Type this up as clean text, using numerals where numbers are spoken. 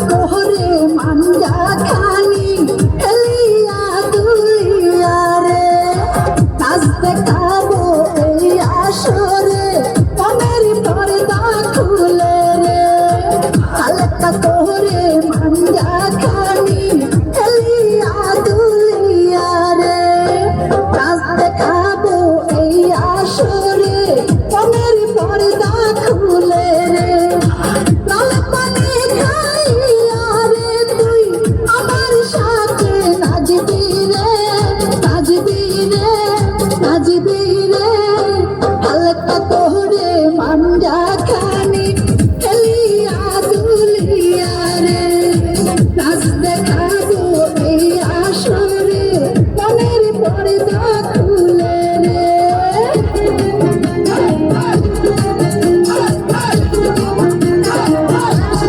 কোহরে মাঞ্জা খানি খেলিয়া দুলিয়া রে নাচ দেখাবো এই আসরে মনের পর্দা খুলে রে হালকা কোহরে মাঞ্জা খানি খেলিয়া দুলিয়া রে নাচ দেখাবো এই আসরে মনের পর্দা খুলে রে মাঞ্জা খানি খেলিয়া দুলিয়া রে নাচ দেখাবো এই আসরে মনের পর্দা খুলে